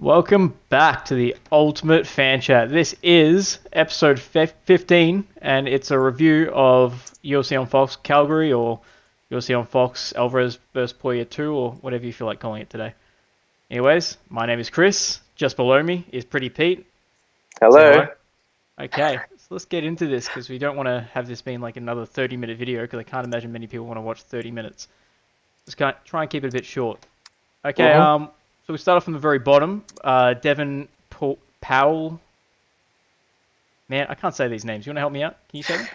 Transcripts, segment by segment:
Welcome back to the Ultimate Fan Chat. This is episode 15, and it's a review of UFC on Fox Calgary or UFC on Fox Alvarez vs Poirier 2 or whatever you feel like calling it today. Anyways, my name is Chris. Just below me is Pretty Pete. Hello. Okay, so let's get into this because we don't want to have this being like another 30-minute video because I can't imagine many people want to watch 30 minutes. Let's try and keep it a bit short. Okay, so we start off from the very bottom. Devin Powell. Man, I can't say these names. You want to help me out? Can you say them?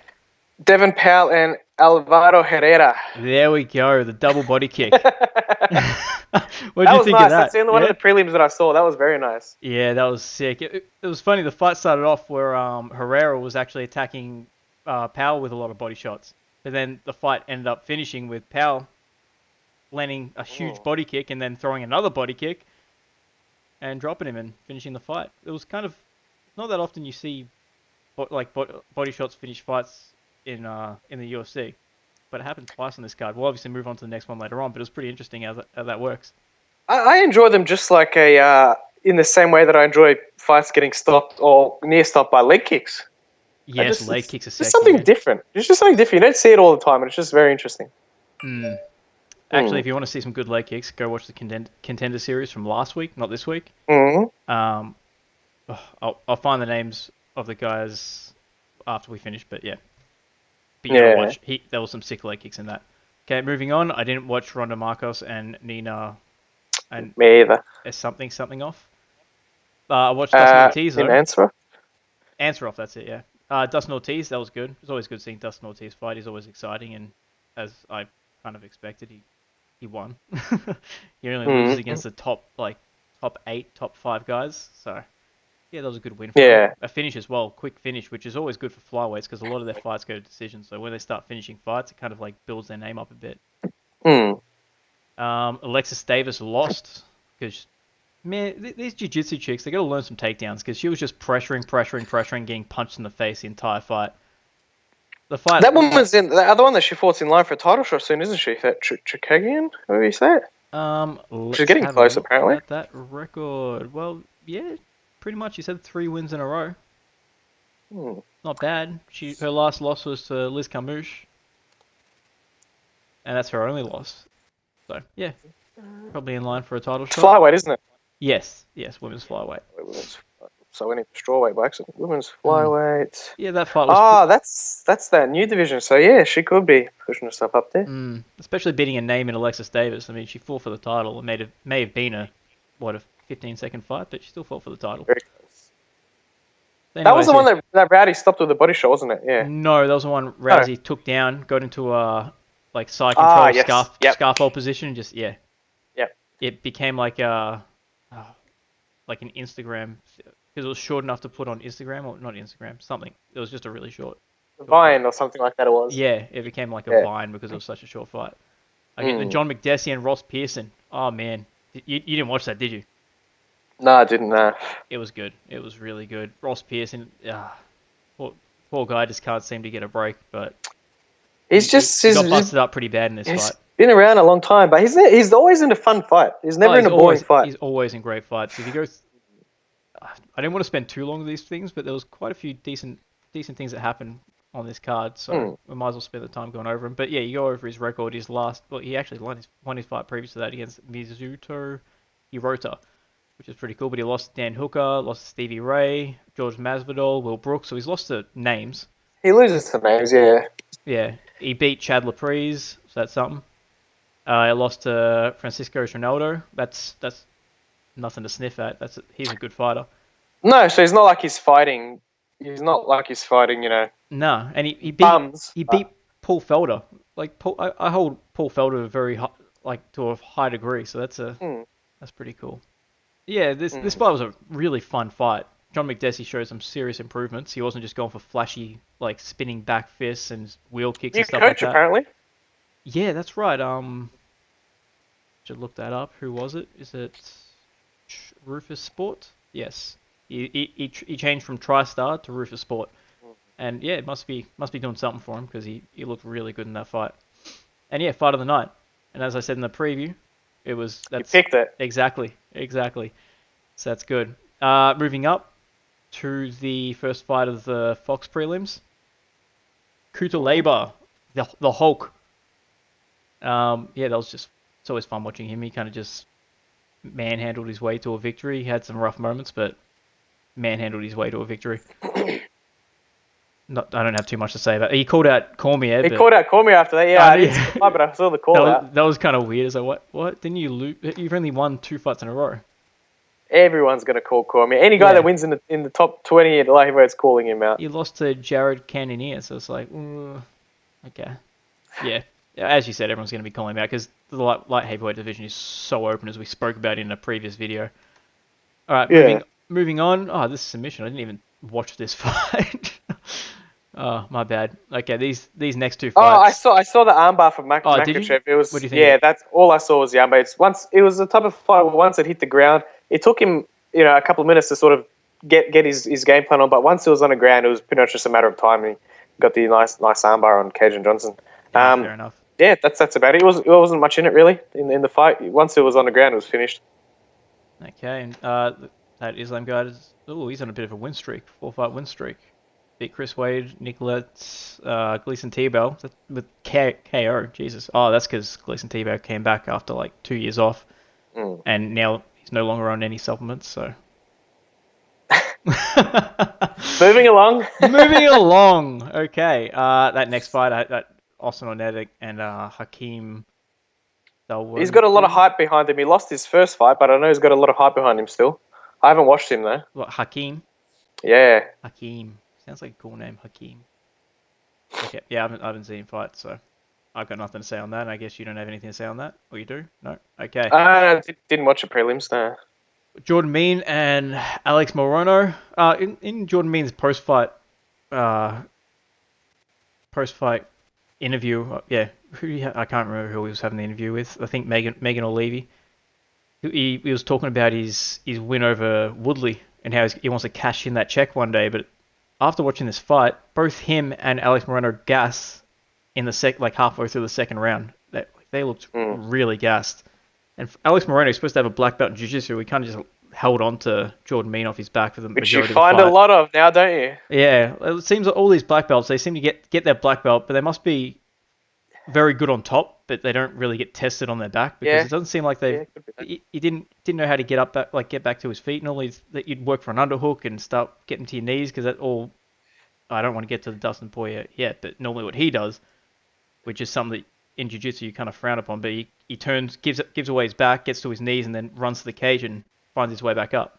Devin Powell and Alvaro Herrera. There we go. The double body kick. What That did you was think nice. of that? That's the only one of the prelims that I saw. That was very nice. Yeah, that was sick. It was funny. The fight started off where Herrera was actually attacking Powell with a lot of body shots. But then the fight ended up finishing with Powell landing a huge body kick and then throwing another body kick and dropping him and finishing the fight. It was kind of not that often you see body shots finish fights in the UFC, but it happened twice on this card. We'll obviously move on to the next one later on, but it was pretty interesting how that works. I enjoy them just like in the same way that I enjoy fights getting stopped or near stopped by leg kicks. Yes, leg kicks are sexy. It's something different. It's just something different. You don't see it all the time, and it's just very interesting. Actually, if you want to see some good leg kicks, go watch the contender series from last week, not this week. Mm-hmm. I'll find the names of the guys after we finish, but yeah. But you gotta watch. There was some sick leg kicks in that. Okay, moving on. I didn't watch Ronda Marcos and Nina. And me either. Something off. I watched Dustin Ortiz though. Answer off. That's it. Yeah. Dustin Ortiz. That was good. It's always good seeing Dustin Ortiz fight. He's always exciting, and as I kind of expected, he won. He only loses against the top 8, top 5 guys. So yeah, that was a good win for him. A finish as well, quick finish, which is always good for flyweights because a lot of their fights go to decision. So when they start finishing fights, it kind of like builds their name up a bit. Alexis Davis lost because, man, these jiu-jitsu chicks, they got to learn some takedowns because she was just pressuring, getting punched in the face the entire fight. The fight. That woman's in the other one that she fought in line for a title shot soon, isn't she? That Chikagian, however you say it. She's getting close, apparently. At that record, well, yeah, pretty much. She said 3 wins in a row. Not bad. Her last loss was to Liz Carmouche, and that's her only loss. So yeah, probably in line for a title shot. Flyweight, isn't it? Yes, women's flyweight. So we need strawweight by accident. Women's flyweight. Yeah, that fight was... that's that new division. So yeah, she could be pushing herself up there. Especially beating a name in Alexis Davis. I mean, she fought for the title. It may have been a 15-second fight, but she still fought for the title. Very close. Anyway, that was the one that Rowdy stopped with the body shot, wasn't it? Yeah. No, that was the one Rousey took down, got into a side control scarf hold position, and just it became like an Instagram. Because it was short enough to put on Instagram, or not Instagram, something. It was just a really short Vine or something like that it was. Yeah, it became like a Vine because it was such a short fight. Okay, then John McDessie and Ross Pearson. Oh, man. You didn't watch that, did you? No, I didn't. It was good. It was really good. Ross Pearson, poor guy just can't seem to get a break, but he got busted up pretty bad in this fight. Been around a long time, but he's always in a fun fight. He's never in a boring fight. He's always in great fights. If you go... I didn't want to spend too long with these things, but there was quite a few decent things that happened on this card, so we might as well spend the time going over them. But yeah, you go over his record. He actually won his fight previous to that against Mizuto Hirota, which is pretty cool. But he lost to Dan Hooker, lost to Stevie Ray, George Masvidal, Will Brooks. So he's lost to names. He loses to names, yeah. Yeah, he beat Chad Laprise, so that's something. He lost to Francisco Ronaldo. That's nothing to sniff at. He's a good fighter. No, so he's not like he's fighting. He's not like he's fighting, No, and he beat bums, Paul Felder. Like I hold Paul Felder very to a high degree, so that's pretty cool. Yeah, this fight was a really fun fight. John McDessie showed some serious improvements. He wasn't just going for flashy spinning back fists and wheel kicks and stuff like that. Apparently. Yeah, that's right. Should look that up. Who was it? Is it Rufus Sport? Yes. He changed from TriStar to Rufus Sport, and yeah, it must be doing something for him because he looked really good in that fight. And yeah, fight of the night. And as I said in the preview, it was... You picked it. Exactly. So that's good. Moving up to the first fight of the Fox prelims. Kutalaba, the Hulk. Yeah, that was just... It's always fun watching him. He kind of just manhandled his way to a victory. He had some rough moments, but manhandled his way to a victory. I don't have too much to say about it. He called out Cormier. He called out Cormier after that. Yeah, I didn't see the fight, but I saw the call out. That was kind of weird. It's like, what? Didn't you lose? You've only won 2 fights in a row. Everyone's going to call Cormier. Any guy that wins in the top 20 at light heavyweight's calling him out. He lost to Jared Cannonier, so it's like, okay. Yeah. As you said, everyone's going to be calling him out because the light heavyweight division is so open, as we spoke about in a previous video. All right, moving on. Oh, this is submission. I didn't even watch this fight. Oh, my bad. Okay, these next 2 fights. Oh, I saw the armbar from Makachev. It was, what do you think? That's all I saw was the armbar. It was the type of fight where once it hit the ground, it took him, a couple of minutes to sort of get his game plan on. But once it was on the ground, it was pretty much just a matter of time. He got the nice armbar on Cajun Johnson. Fair enough. Yeah, that's about it. It wasn't much in it really in the fight. Once it was on the ground, it was finished. Okay, and that Islam guy he's on a bit of a win streak, 4-fight win streak. Beat Chris Wade, Nicolette, Gleason Tebow with KO. Jesus. Oh, that's because Gleason Tebow came back after like 2 years off, and now he's no longer on any supplements. So moving along. Okay. That next fight, that Austin Onetic and Hakeem. He's got a lot of hype behind him. He lost his first fight, but I know he's got a lot of hype behind him still. I haven't watched him though. What, Hakeem? Yeah. Hakeem. Sounds like a cool name, Hakeem. Okay, yeah, I haven't seen him fight, so I've got nothing to say on that. And I guess you don't have anything to say on that, or you do? No. Okay. Didn't watch the prelims, no. Jordan Mein and Alex Morono. In Jordan Mein's post-fight interview, I can't remember who he was having the interview with. I think Megan O'Leary. He was talking about his win over Woodley and how he wants to cash in that check one day, but after watching this fight, both him and Alex Moreno gassed in the halfway through the second round. They looked really gassed. And Alex Moreno is supposed to have a black belt in jiu-jitsu. We kind of just held on to Jordan Mein off his back for the majority of the fight. Which you find a lot of now, don't you? Yeah, it seems like all these black belts, they seem to get their black belt, but they must be very good on top, but they don't really get tested on their back because it doesn't seem like he didn't know how to get back to his feet. Normally that you'd work for an underhook and start getting to your knees because that all. I don't want to get to the Dustin Poirier yet, but normally what he does, which is something that in jiu-jitsu you kind of frown upon, but he turns, gives away his back, gets to his knees, and then runs to the cage and finds his way back up.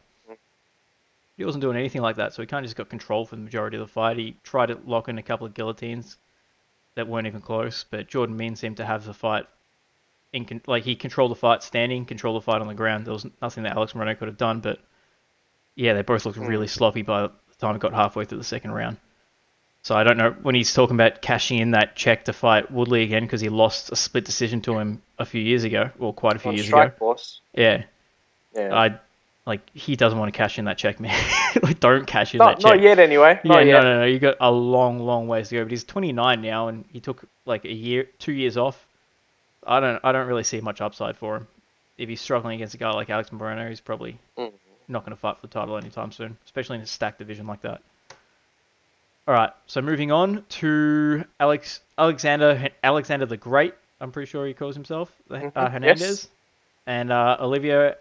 He wasn't doing anything like that, so he kind of just got control for the majority of the fight. He tried to lock in a couple of guillotines that weren't even close, but Jordan Mein seemed to have the fight he controlled the fight standing, controlled the fight on the ground. There was nothing that Alex Moreno could have done, but yeah, they both looked really sloppy by the time it got halfway through the second round. So I don't know when he's talking about cashing in that check to fight Woodley again because he lost a split decision to him a few years ago, or quite a few years ago. Force. Yeah. He doesn't want to cash in that check, man. Don't cash in that check. Not yet, anyway. No. You got a long ways to go. But he's 29 now, and he took 2 years off. I don't really see much upside for him. If he's struggling against a guy like Alex Moreno, he's probably not going to fight for the title anytime soon, especially in a stacked division like that. All right, so moving on to Alexander the Great. I'm pretty sure he calls himself Hernandez, yes. And Olivier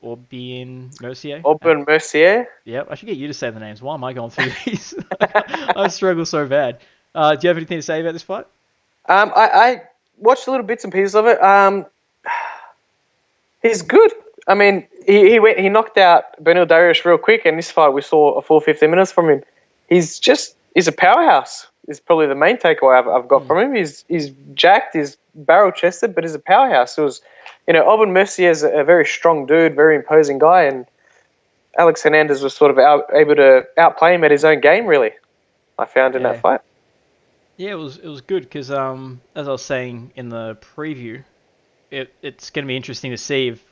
Aubin Mercier. Aubin Mercier. Yep, I should get you to say the names. Why am I going through these? I struggle so bad. Do you have anything to say about this fight? I watched a little bits and pieces of it. He's good. I mean, he knocked out Benil Dariush real quick, and this fight we saw a full 15 minutes from him. He's a powerhouse. Is probably the main takeaway I've got from him. He's jacked, he's barrel chested, but he's a powerhouse. It was, Aubin Mercier is a very strong dude, very imposing guy, and Alex Hernandez was sort of able to outplay him at his own game. Really, I found in that fight. Yeah, it was good because as I was saying in the preview, it's going to be interesting to see if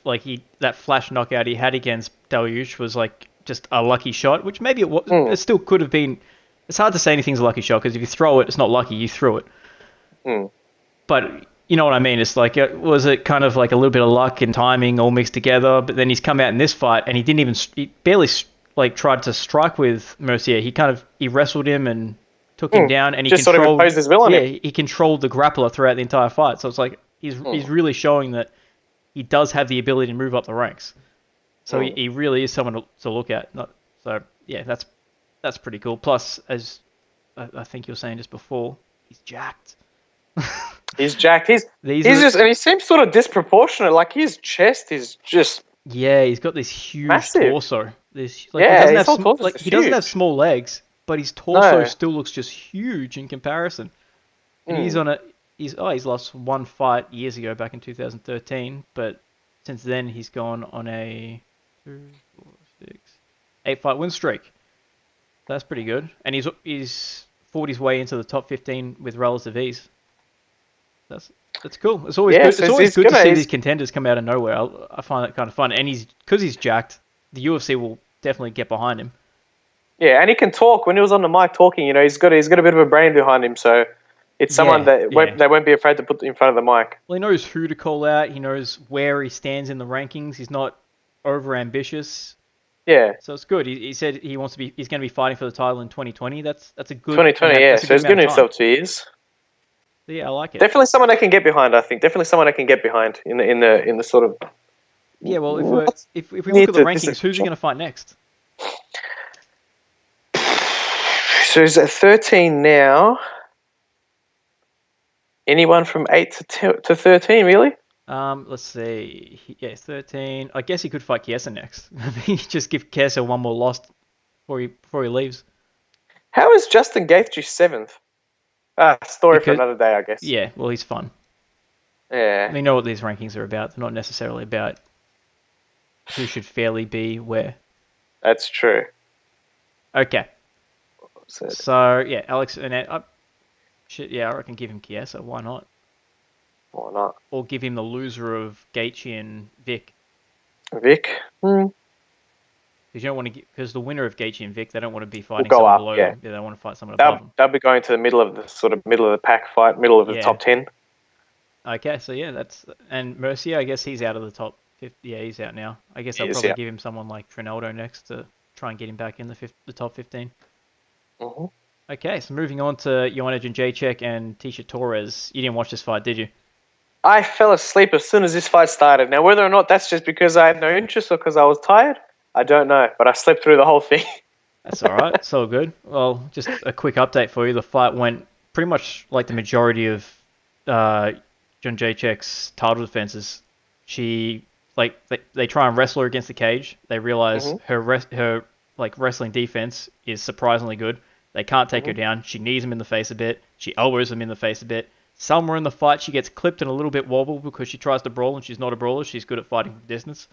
that flash knockout he had against Dariush was just a lucky shot, which maybe it was. It still could have been. It's hard to say anything's a lucky shot because if you throw it, it's not lucky. You threw it. But you know what I mean? It's like, was it kind of like a little bit of luck and timing all mixed together? But then he's come out in this fight and he barely like tried to strike with Mercier. He wrestled him and took him down, and he Just sort of controlled. imposed his will on Yeah, him. he controlled the grappler throughout the entire fight. So it's like he's really showing that he does have the ability to move up the ranks. So he really is someone to look at. So yeah, that's pretty cool. Plus, as I think you were saying just before, he's jacked. He's jacked. He's just, and he seems sort of disproportionate. Like his chest is just he's got this huge massive torso. his whole torso is he doesn't have huge. small legs, but his torso still looks just huge in comparison. And he's lost one fight years ago back in 2013, but since then he's gone on a 8-fight win streak. That's pretty good, and he's fought his way into the top 15 with relative ease. That's cool. It's always good. So it's always good to see these contenders come out of nowhere. I find that kind of fun, and because he's jacked, the UFC will definitely get behind him. Yeah, and he can talk. When he was on the mic talking, he's got a bit of a brain behind him, so it's someone that they won't be afraid to put in front of the mic. Well, he knows who to call out. He knows where he stands in the rankings. He's not over ambitious. Yeah. So it's good. He said he's going to be fighting for the title in 2020. That's a good 2020. Yeah, so he's giving himself 2 years. Yeah, I like it. Definitely someone I can get behind. I think definitely someone I can get behind in the sort of. Yeah, well, if we look at the rankings, who's he going to fight next? So he's at 13 now. Anyone from 8 to 13, really? Let's see. 13. I guess he could fight Chiesa next. Just give Chiesa one more loss before he leaves. How is Justin Gaethje 7th? Story for another day, I guess. Yeah, well, he's fun. Yeah. We know what these rankings are about. They're not necessarily about who should fairly be where. That's true. Okay. So, yeah, Alex and I reckon give him Chiesa. Why not? Why not? Or give him the loser of Gaethje and Vic. Vic? Because you don't want to because the winner of Gaethje and Vic, they don't want to be fighting someone below them. Yeah, they want to fight someone above them. They'll be going to the middle of the pack fight, middle of the top 10. Okay, so yeah, and Mercier, I guess he's out of the top 50. Yeah, he's out now. I guess I'll probably give him someone like Trinaldo next to try and get him back in the top 15. Mm-hmm. Okay, so moving on to Joanna Jędrzejczyk and Tisha Torres. You didn't watch this fight, did you? I fell asleep as soon as this fight started. Now, whether or not that's just because I had no interest or because I was tired, I don't know. But I slept through the whole thing. That's all right. It's all good. Well, just a quick update for you. The fight went pretty much like the majority of Jędrzejczyk's title defenses. She they try and wrestle her against the cage. They realize her wrestling defense is surprisingly good. They can't take her down. She knees him in the face a bit. She elbows him in the face a bit. Somewhere in the fight, she gets clipped and a little bit wobbled because she tries to brawl, and she's not a brawler. She's good at fighting from distance.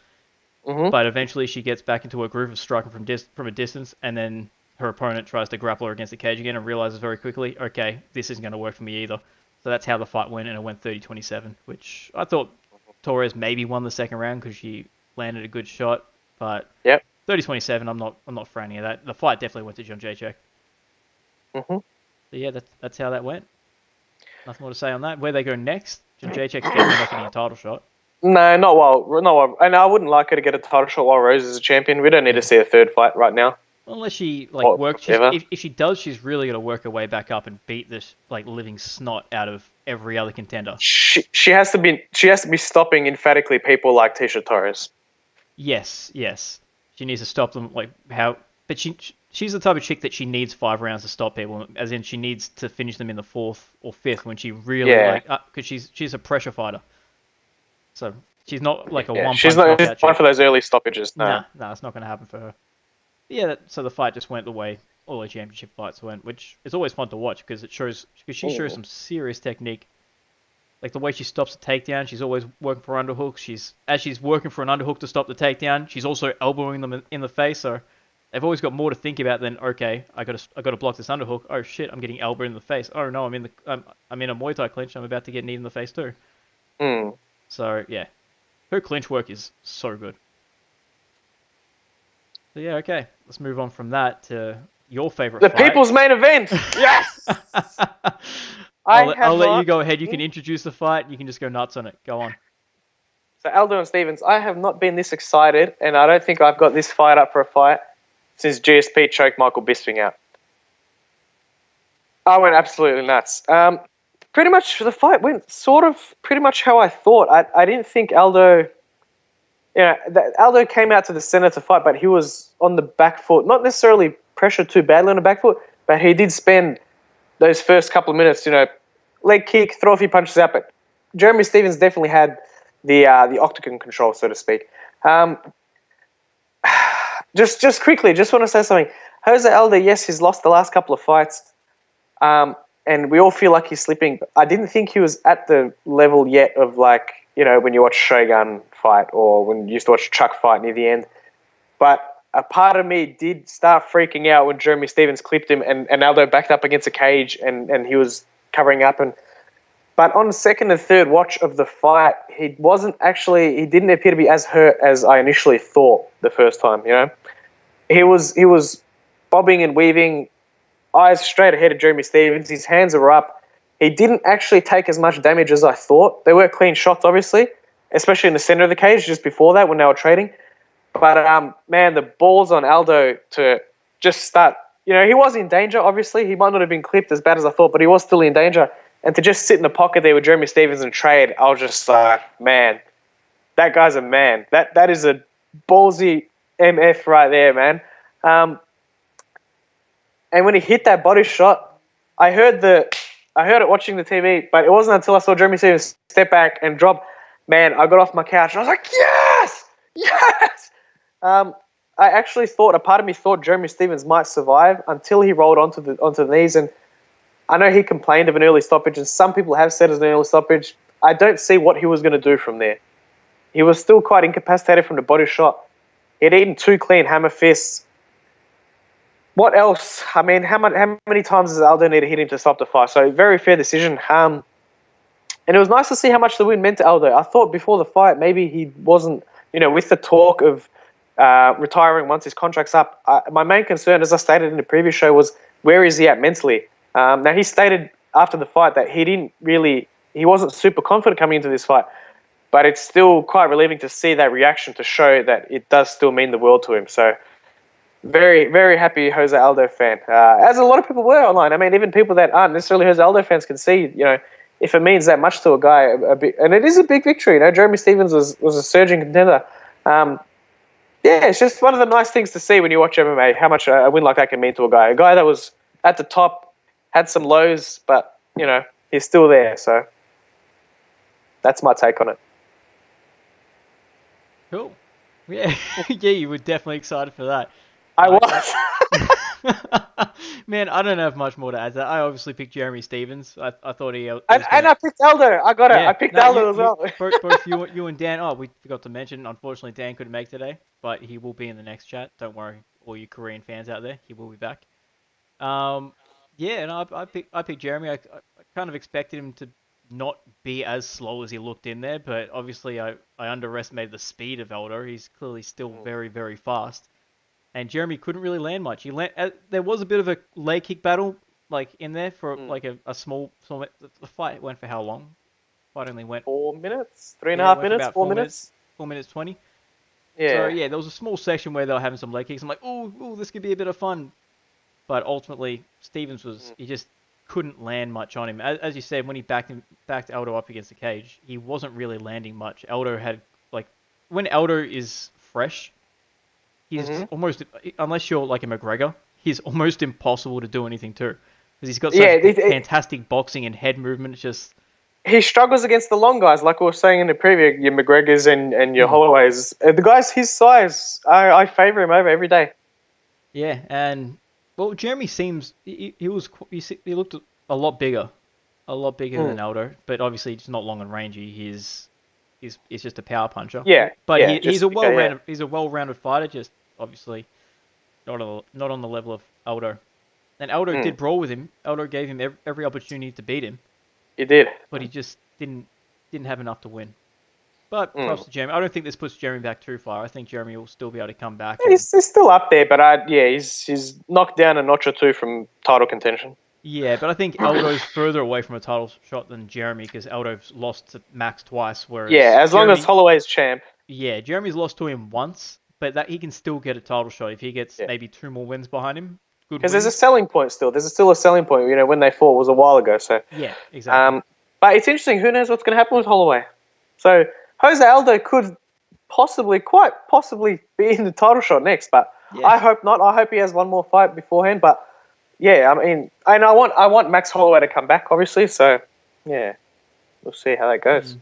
But eventually, she gets back into a groove of striking from a distance, and then her opponent tries to grapple her against the cage again and realizes very quickly, okay, this isn't going to work for me either. So that's how the fight went, and it went 30-27, which I thought Torres maybe won the second round because she landed a good shot. But 30-27, I'm not for any of that. The fight definitely went to Jędrzejczyk. So yeah, that's how that went. Nothing more to say on that. Where they go next, Jędrzejczyk's definitely not getting a title shot. No, not while. And I wouldn't like her to get a title shot while Rose is a champion. We don't need to see a third fight right now. Unless she works. If she does, she's really going to work her way back up and beat this living snot out of every other contender. She has to be stopping emphatically people like Tisha Torres. Yes. She needs to stop them. But she's the type of chick that she needs 5 rounds to stop people. As in, she needs to finish them in the 4th or 5th when she really because she's a pressure fighter. So she's not like a one. She's not one for those early stoppages. No, it's not going to happen for her. Yeah, so the fight just went the way all the championship fights went, which is always fun to watch because she shows some serious technique. Like the way she stops the takedown, she's always working for underhooks. As she's working for an underhook to stop the takedown, she's also elbowing them in the face. So they've always got more to think about than okay, I got to block this underhook. Oh shit, I'm getting elbowed in the face. Oh no, I'm in a Muay Thai clinch. I'm about to get kneed in the face too. So yeah, her clinch work is so good. So yeah, okay. Let's move on from that to your favorite fight. The people's main event. Yes. I have I'll let you not. go ahead. You can introduce the fight. You can just go nuts on it. Go on. So Aldo and Stevens, I have not been this excited, and I don't think I've got this fired up for a fight since GSP choked Michael Bisping out. I went absolutely nuts. Pretty much the fight went sort of pretty much how I thought. I didn't think Aldo, Aldo came out to the center to fight, but he was on the back foot, not necessarily pressured too badly on the back foot, but he did spend those first couple of minutes, leg kick, throw a few punches out. But Jeremy Stevens definitely had the octagon control, so to speak. Just quickly, just want to say something. Jose Aldo, yes, he's lost the last couple of fights, and we all feel like he's slipping. I didn't think he was at the level yet of when you watch Shogun fight or when you used to watch Chuck fight near the end. But a part of me did start freaking out when Jeremy Stevens clipped him and Aldo backed up against a cage and he was covering up. But on the second and third watch of the fight, he didn't appear to be as hurt as I initially thought the first time, He was bobbing and weaving, eyes straight ahead of Jeremy Stevens. His hands were up. He didn't actually take as much damage as I thought. They were clean shots, obviously, especially in the center of the cage just before that when they were trading. But, man, the balls on Aldo to just start, he was in danger, obviously. He might not have been clipped as bad as I thought, but he was still in danger. And to just sit in the pocket there with Jeremy Stevens and trade, I was just like, man, that guy's a man. That is a ballsy MF right there, man. And when he hit that body shot, I heard it watching the TV, but it wasn't until I saw Jeremy Stevens step back and drop. Man, I got off my couch and I was like, yes, yes. I actually a part of me thought Jeremy Stevens might survive until he rolled onto the knees. And I know he complained of an early stoppage, and some people have said it's an early stoppage. I don't see what he was going to do from there. He was still quite incapacitated from the body shot. He had eaten 2 clean hammer fists. What else? I mean, how many times does Aldo need to hit him to stop the fight? So very fair decision. And it was nice to see how much the win meant to Aldo. I thought before the fight maybe he wasn't, with the talk of retiring once his contract's up. My main concern, as I stated in the previous show, was where is he at mentally? Now, he stated after the fight that he wasn't super confident coming into this fight, but it's still quite relieving to see that reaction to show that it does still mean the world to him. So very, very happy Jose Aldo fan, as a lot of people were online. I mean, even people that aren't necessarily Jose Aldo fans can see, if it means that much to a guy, and it is a big victory. Jeremy Stevens was a surging contender. It's just one of the nice things to see when you watch MMA, how much a win like that can mean to a guy that was at the top, had some lows, but, he's still there. So that's my take on it. Cool. Yeah, yeah, you were definitely excited for that. I was. Man, I don't have much more to add to that. I obviously picked Jeremy Stevens. I thought he... And I picked Aldo. I got it. Yeah, I picked Aldo as well. Both you and Dan... Oh, we forgot to mention, unfortunately, Dan couldn't make today, but he will be in the next chat. Don't worry, all you Korean fans out there. He will be back. I picked Jeremy. I kind of expected him to not be as slow as he looked in there, but obviously I underestimated the speed of Aldo. He's clearly still very, very fast. And Jeremy couldn't really land much. There was a bit of a leg kick battle in there for a small. The fight went for how long? The fight only went 4 minutes, 3.5 minutes, 4 minutes. 4 minutes 20. Yeah. So yeah, there was a small section where they were having some leg kicks. I'm like, oh, this could be a bit of fun. But ultimately, Stevens he just couldn't land much on him. As you said, when he backed Aldo up against the cage, he wasn't really landing much. Aldo had when Aldo is fresh, he's almost, unless you're like a McGregor, he's almost impossible to do anything to. Because he's got such fantastic boxing and head movement. It's just... He struggles against the long guys, like we were saying in the preview, your McGregors and your Holloways. The guys his size, I favour him over every day. Yeah, and... Well, Jeremy seems... He looked a lot bigger. Than Aldo. But obviously, he's not long and rangy. He's just a power puncher. Yeah. But he's a well-rounded fighter, just obviously not on the level of Aldo. And Aldo did brawl with him. Aldo gave him every opportunity to beat him. He did. But he just didn't have enough to win. But props to Jeremy. I don't think this puts Jeremy back too far. I think Jeremy will still be able to come back. He's still up there, but he's knocked down a notch or two from title contention. Yeah, but I think Aldo's further away from a title shot than Jeremy because Aldo's lost to Max twice, Yeah, whereas as long as Holloway's champ. Yeah, Jeremy's lost to him once, but that he can still get a title shot if he gets Yeah. maybe 2 more wins behind him. Good Because there's a wins. selling point still. There's still a selling point. When they fought was a while ago. So, Yeah, exactly. but it's interesting. Who knows what's going to happen with Holloway? So Jose Aldo could quite possibly be in the title shot next. But Yeah. I hope not. I hope he has one more fight beforehand. But yeah, I mean, and I want Max Holloway to come back, obviously. So yeah, we'll see how that goes.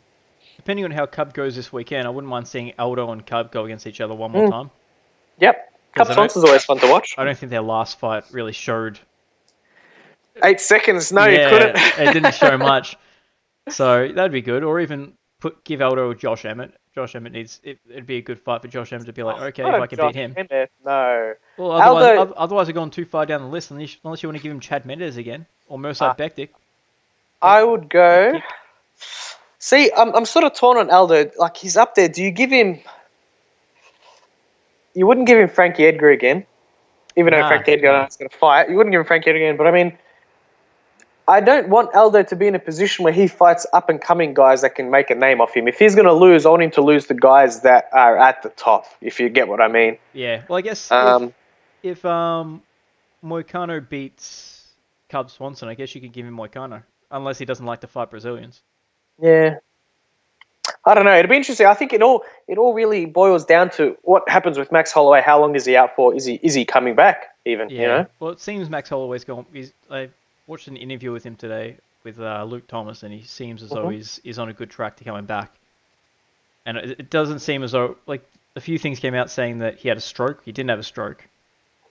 Depending on how Cub goes this weekend, I wouldn't mind seeing Aldo and Cub go against each other one more time. Yep. Cub Johnson's always fun to watch. I don't think their last fight really showed 8 seconds. No, yeah, you couldn't. It didn't show much. So that'd be good. Or even give Aldo or Josh Emmett. Josh Emmett it'd be a good fight for Josh Emmett to be like, okay, if I can beat him. Emmett, no. Well, otherwise we're going too far down the list unless you want to give him Chad Mendes again or Mirsad Bektic. I would go. See, I'm sort of torn on Aldo. Like, he's up there. Do you give him? You wouldn't give him Frankie Edgar again, even though Frankie Edgar is going to fight. You wouldn't give him Frankie Edgar again, but I mean, I don't want Aldo to be in a position where he fights up and coming guys that can make a name off him. If he's going to lose, I want him to lose the guys that are at the top. If you get what I mean. Yeah. Well, I guess if Moicano beats Cub Swanson, I guess you could give him Moicano, unless he doesn't like to fight Brazilians. Yeah. I don't know. It'll be interesting. I think it all really boils down to what happens with Max Holloway. How long is he out for? Is he coming back even? Yeah. You know. Well, it seems Max Holloway's gone. I watched an interview with him today with Luke Thomas, and he seems as though he's on a good track to coming back. And it doesn't seem as though, like, a few things came out saying that he had a stroke. He didn't have a stroke.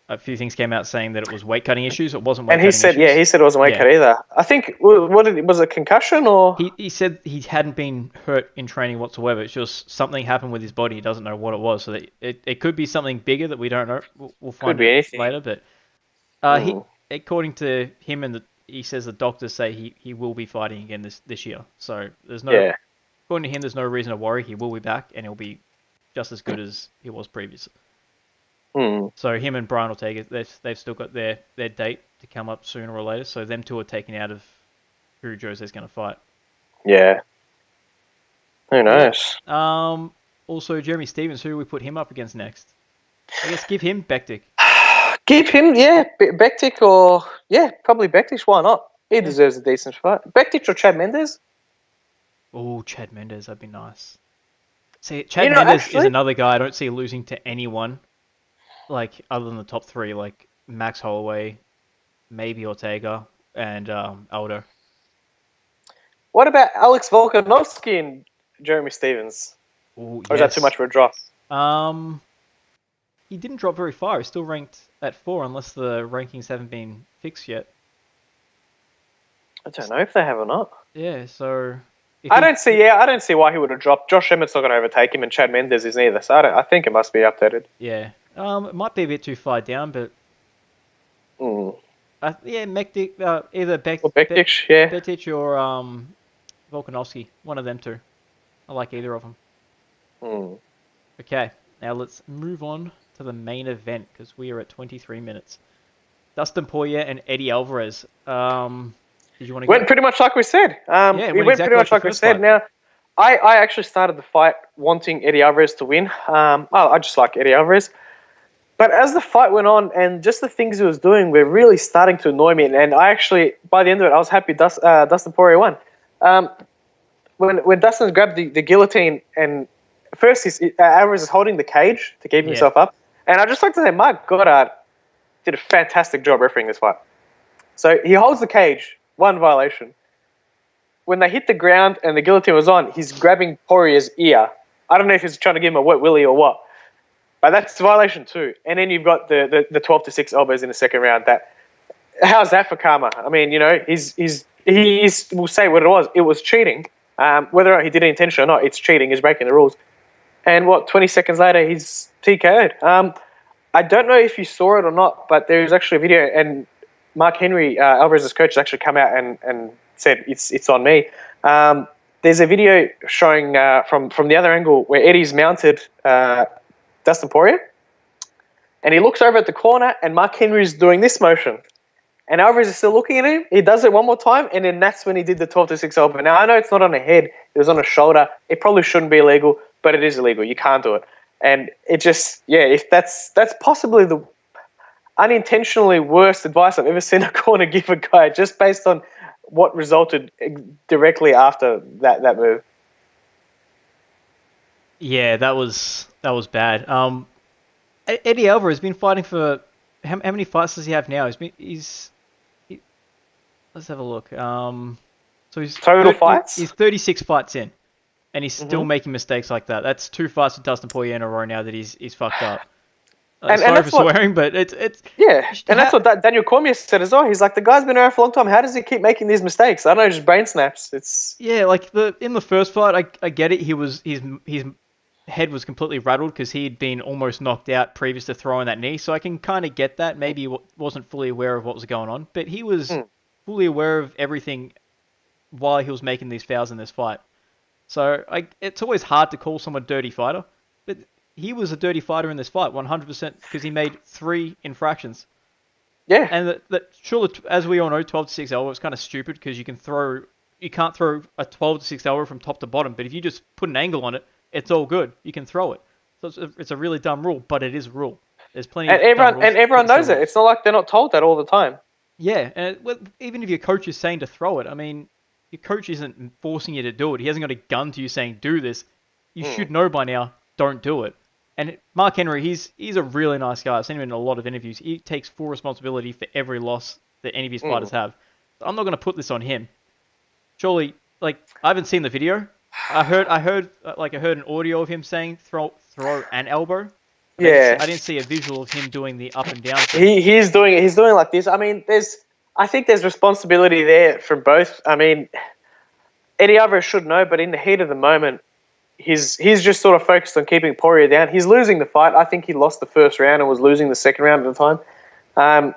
A few things came out saying that it was weight cutting issues. It wasn't weight cutting issues. And he said it wasn't weight cut either. I think was it concussion or he said he hadn't been hurt in training whatsoever. It's just something happened with his body. He doesn't know what it was. So that it could be something bigger that we don't know. We'll find out later. But he, according to him and he says the doctors say he will be fighting again this year. So there's no according to him, there's no reason to worry. He will be back and he'll be just as good as he was previously. So him and Brian Ortega, they've still got their date to come up sooner or later. So them two are taken out of who Jose's going to fight. Yeah. Who knows? Also, Jeremy Stevens, who do we put him up against next? I guess give him Bektic. Give him, Bektic or probably Bektic. Why not? He deserves a decent fight. Bektic or Chad Mendes? Oh, Chad Mendes, that'd be nice. See, Chad Mendes is another guy I don't see losing to anyone. Like, other than the top three, like Max Holloway, maybe Ortega, and Aldo. What about Alex Volkanovski and Jeremy Stevens? Ooh, or is that too much for a drop? He didn't drop very far. He's still ranked at 4, unless the rankings haven't been fixed yet. I don't know if they have or not. Yeah, so... I don't see why he would have dropped. Josh Emmett's not going to overtake him, and Chad Mendes isn't either, so I think it must be updated. Yeah. It might be a bit too far down, but Bektic, either Bektic or Volkanovski, one of them two. I like either of them. Okay, now let's move on to the main event because we are at 23 minutes. Dustin Poirier and Eddie Alvarez. Did you want to went pretty much like we said. We went pretty much like we said. Now, I actually started the fight wanting Eddie Alvarez to win. I just like Eddie Alvarez. But as the fight went on and just the things he was doing were really starting to annoy me. And I actually, by the end of it, I was happy Dustin Poirier won. When Dustin grabbed the guillotine and first Alvarez is holding the cage to keep himself up. And I just like to say, Mark Goddard did a fantastic job refereeing this fight. So he holds the cage, one violation. When they hit the ground and the guillotine was on, he's grabbing Poirier's ear. I don't know if he's trying to give him a wet willy or what. But that's violation too. And then you've got the 12-6 elbows in the second round. How's that for karma? I mean, he will say what it was. It was cheating. Whether or not he did it intentionally or not, it's cheating. He's breaking the rules. And 20 seconds later, he's TKO'd. I don't know if you saw it or not, but there's actually a video, and Mark Henry, Alvarez's coach, has actually come out and said it's on me. There's a video showing from the other angle where Eddie's mounted Dustin Poirier, and he looks over at the corner, and Mark Henry's doing this motion, and Alvarez is still looking at him. He does it one more time, and then that's when he did the 12-6 elbow. Now, I know it's not on a head. It was on a shoulder. It probably shouldn't be illegal, but it is illegal. You can't do it. And it just, if that's possibly the unintentionally worst advice I've ever seen a corner give a guy, just based on what resulted directly after that move. Yeah, that was bad. Eddie Alvarez has been fighting for how many fights does he have now? Let's have a look. So he's total fights. He's 36 fights in, and he's still making mistakes like that. That's 2 fights with Dustin Poirier in a row now that he's fucked up. Sorry for swearing, but it's and that's what Daniel Cormier said as well. He's like, the guy's been around for a long time. How does he keep making these mistakes? I don't know, just brain snaps. It's like in the first fight, I get it. His head was completely rattled because he had been almost knocked out previous to throwing that knee. So I can kind of get that. Maybe he wasn't fully aware of what was going on, but he was fully aware of everything while he was making these fouls in this fight. So it's always hard to call someone a dirty fighter, but he was a dirty fighter in this fight, 100%, because he made 3 infractions. Yeah. And surely, as we all know, 12-6 elbow is kind of stupid because you can't throw a 12-6 elbow from top to bottom, but if you just put an angle on it, it's all good. You can throw it. So it's a really dumb rule, but it is a rule. There's plenty of everyone knows it. It's not like they're not told that all the time. Yeah, and even if your coach is saying to throw it, I mean, your coach isn't forcing you to do it. He hasn't got a gun to you saying, do this. You should know by now, don't do it. And Mark Henry, he's a really nice guy. I've seen him in a lot of interviews. He takes full responsibility for every loss that any of his fighters have. So I'm not going to put this on him. Surely, I haven't seen the video. I heard an audio of him saying throw an elbow. Yeah. I didn't see a visual of him doing the up and down. He's doing it. He's doing it like this. I mean, I think there's responsibility there from both. I mean, Eddie Alvarez should know, but in the heat of the moment, he's just sort of focused on keeping Poirier down. He's losing the fight. I think he lost the first round and was losing the second round at the time.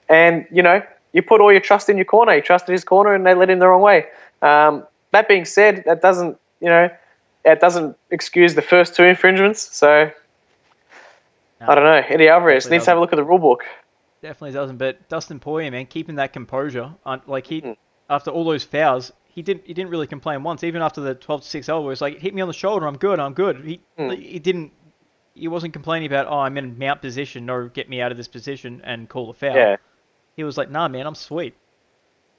And, you put all your trust in your corner. You trusted his corner and they led him the wrong way. That being said, that doesn't excuse the first 2 infringements. So, no, I don't know. Eddie Alvarez needs to have a look at the rule book. Definitely doesn't. But Dustin Poirier, man, keeping that composure, after all those fouls, he didn't really complain once. Even after the 12-6 elbow, it's like, hit me on the shoulder, I'm good. He wasn't complaining about, I'm in mount position, no, get me out of this position and call the foul. Yeah. He was like, nah, man, I'm sweet.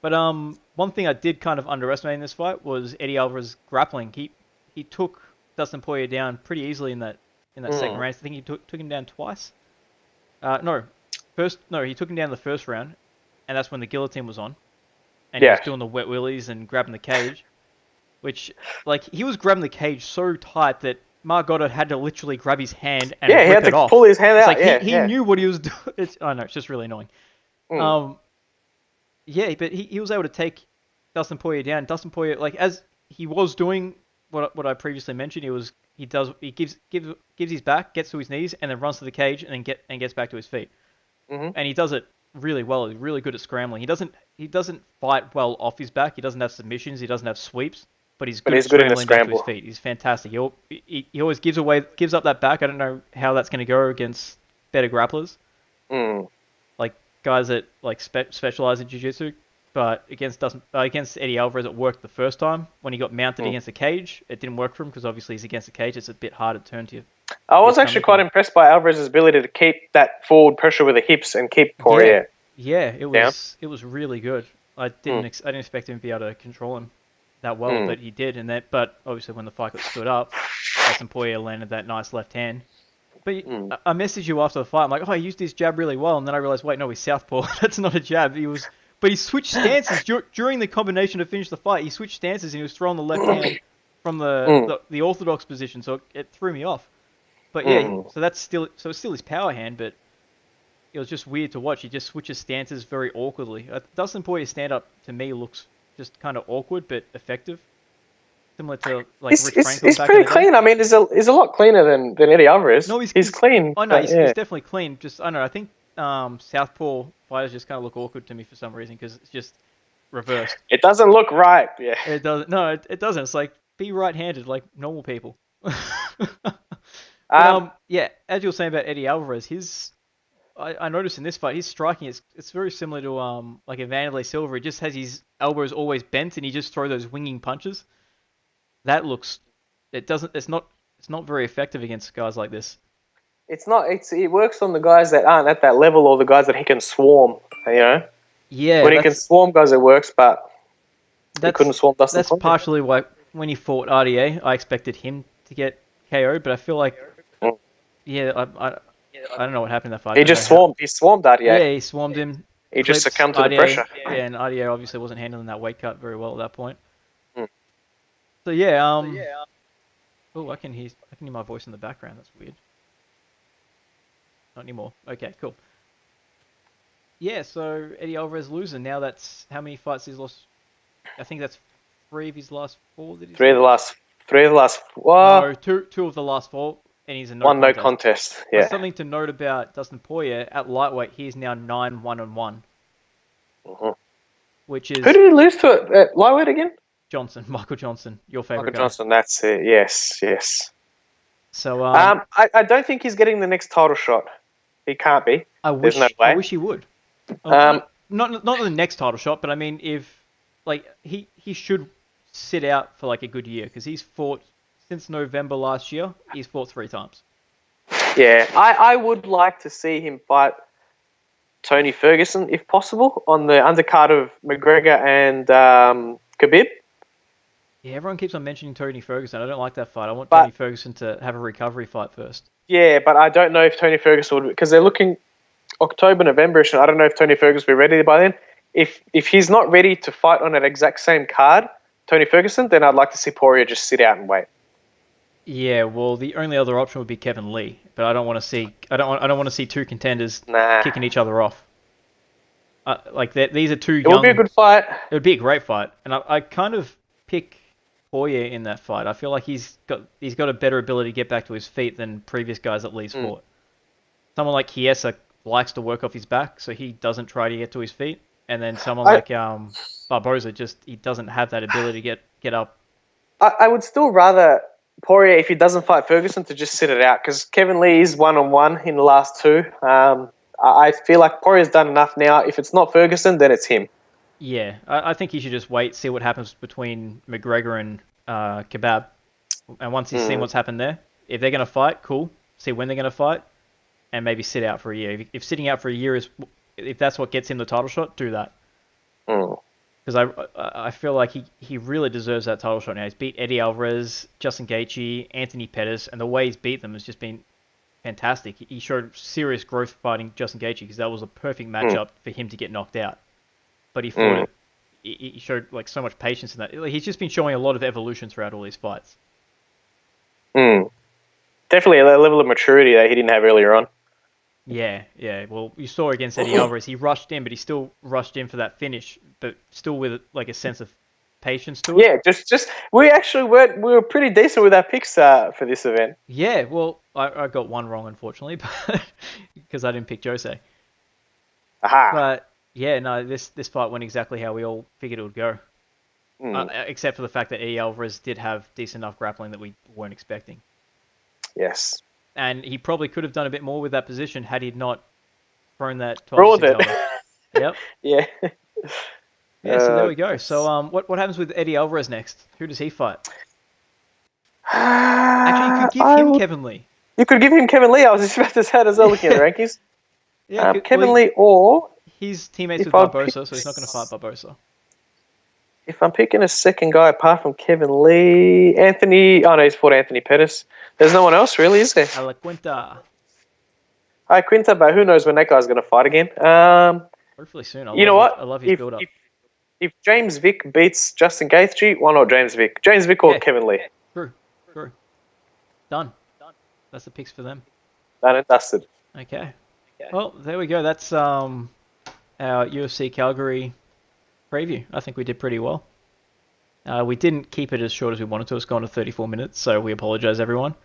But one thing I did kind of underestimate in this fight was Eddie Alvarez grappling. He took Dustin Poirier down pretty easily in that second round. I think he took him down twice. He took him down the first round, and that's when the guillotine was on. And he was doing the wet willies and grabbing the cage, which, he was grabbing the cage so tight that Mark Goddard had to literally grab his hand and rip it off. He had to pull his hand out. He knew what he was doing. It's just really annoying. But he was able to take Dustin Poirier down. Dustin Poirier, as he was doing what I previously mentioned, he gives his back, gets to his knees, and then runs to the cage and gets back to his feet. And he does it really well. He's really good at scrambling. He doesn't fight well off his back. He doesn't have submissions. He doesn't have sweeps. But he's good at scrambling back to his feet. He's fantastic. He always gives up that back. I don't know how that's going to go against better grapplers. Like guys that specialize in jiu-jitsu. But against Eddie Alvarez, it worked the first time. When he got mounted against the cage, it didn't work for him because obviously he's against the cage. It's a bit hard to turn to you. I was actually quite impressed by Alvarez's ability to keep that forward pressure with the hips and keep Poirier. Yeah, it was really good. I didn't expect him to be able to control him that well, but he did. But obviously when the fight got stood up, Dustin Poirier landed that nice left hand. But I messaged you after the fight. I'm like, he used his jab really well, and then I realized, wait, no, he's southpaw. That's not a jab. But he switched stances during the combination to finish the fight. He switched stances and he was throwing the left hand from the orthodox position, so it threw me off. But so it's still his power hand, but it was just weird to watch. He just switches stances very awkwardly. Dustin Poirier's stand up to me looks just kind of awkward but effective, similar to Rick Franklin. He's pretty clean. I mean, he's a lot cleaner than Eddie Alvarez. No, he's clean. Oh no, he's definitely clean. Just I don't know. I think southpaw fighters just kind of look awkward to me for some reason because it's just reversed. It doesn't look right. Yeah. It doesn't. No, it doesn't. It's like be right-handed like normal people. As you were saying about Eddie Alvarez, I noticed in this fight, his striking it's very similar to like a Vanderlei Silva. He just has his elbows always bent, and he just throw those winging punches. That looks, it doesn't, it's not very effective against guys like this. It's not. It works on the guys that aren't at that level or the guys that he can swarm. You know, Yeah, when he can swarm guys, it works. But he couldn't swarm Dustin that's Poirier. partially why when he fought RDA, I expected him to get KO'd, but I feel like, yeah, I don't know what happened in that fight. He just swarmed. He swarmed RDA. Yeah, he swarmed him. He just succumbed to the pressure. Yeah, and RDA obviously wasn't handling that weight cut very well at that point. Mm. So yeah, oh, I can hear my voice in the background. That's weird. Not anymore. Okay, cool. Yeah, so Eddie Alvarez losing. Now that's how many fights he's lost? I think that's 3 of his last 4 that he's Three of the last. No, two of the last 4, and he's a no contest. Yeah. But something to note about Dustin Poirier at lightweight, he's now 9-1-1, Mm-hmm. which is Who did he lose to at lightweight again? Michael Johnson, your favorite Michael guy. Johnson. That's it. Yes. So I don't think he's getting the next title shot. He can't be. I wish he would. Not the next title shot, but I mean, if like he should sit out for like a good year because he's fought since November last year. He's fought 3 times. Yeah, I would like to see him fight Tony Ferguson if possible on the undercard of McGregor and Khabib. Yeah, everyone keeps on mentioning Tony Ferguson. I don't like that fight. I want Tony Ferguson to have a recovery fight first. Yeah, but I don't know if Tony Ferguson would, because they're looking October, November-ish, and I don't know if Tony Ferguson will be ready by then. If he's not ready to fight on that exact same card, Tony Ferguson, then I'd like to see Poirier just sit out and wait. Yeah, well, the only other option would be Kevin Lee, but I don't want to see 2 contenders kicking each other off. These are 2 young. It would be a good fight. It would be a great fight, and I kind of pick Poirier in that fight. I feel like he's got a better ability to get back to his feet than previous guys that Lee's fought. Someone like Chiesa likes to work off his back, so he doesn't try to get to his feet. And then someone like Barboza he doesn't have that ability to get up. I would still rather Poirier, if he doesn't fight Ferguson, to just sit it out, because Kevin Lee is 1-on-1 in the last 2. I feel like Poirier's done enough now. If it's not Ferguson, then it's him. Yeah, I think he should just wait, see what happens between McGregor and Kebab. And once he's seen what's happened there, if they're going to fight, cool. See when they're going to fight, and maybe sit out for a year. If sitting out for a year if that's what gets him the title shot, do that. Because I feel like he really deserves that title shot now. He's beat Eddie Alvarez, Justin Gaethje, Anthony Pettis, and the way he's beat them has just been fantastic. He showed serious growth fighting Justin Gaethje because that was a perfect matchup for him to get knocked out. But he fought it. He showed like so much patience in that. He's just been showing a lot of evolution throughout all these fights. Definitely a level of maturity that he didn't have earlier on. Yeah. Well, you saw against Eddie Alvarez, he rushed in, but he still rushed in for that finish, but still with like a sense of patience to it. Yeah, just we were pretty decent with our picks for this event. Yeah, well, I got one wrong unfortunately, because I didn't pick Jose. Aha. But yeah, no, this fight went exactly how we all figured it would go. Except for the fact that Eddie Alvarez did have decent enough grappling that we weren't expecting. Yes. And he probably could have done a bit more with that position had he not thrown that 12-6 Rolled it. Yep. Yeah. Yeah, so there we go. So what happens with Eddie Alvarez next? Who does he fight? Actually, you could give him Kevin Lee. You could give him Kevin Lee. I was just about to say that as well, looking at the rankings. Yeah, Kevin Lee, or he's teammates with Barbosa, so he's not going to fight Barbosa. If I'm picking a second guy apart from Kevin Lee, Anthony... Oh, no, he's fought Anthony Pettis. There's no one else, really, is there? A La Quinta. Hi, Quinta, but who knows when that guy's going to fight again. Hopefully soon. You know what? I love his build-up. If James Vick beats Justin Gaethje, why not James Vick? James Vick or Kevin Lee? True. Done. That's the picks for them. Done and dusted. Okay. Well, there we go. That's our UFC Calgary preview. I think we did pretty well. We didn't keep it as short as we wanted to. It's gone to 34 minutes, so we apologize, everyone.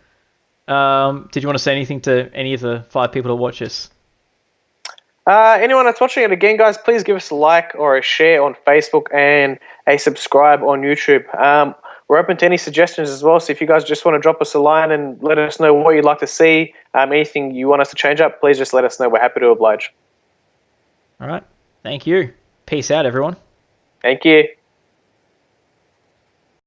Did you want to say anything to any of the 5 people that watch this? Anyone that's watching it again, guys, please give us a like or a share on Facebook and a subscribe on YouTube. we're open to any suggestions as well. So if you guys just want to drop us a line and let us know what you'd like to see, anything you want us to change up, please just let us know. We're happy to oblige. All right. Thank you. Peace out, everyone. Thank you.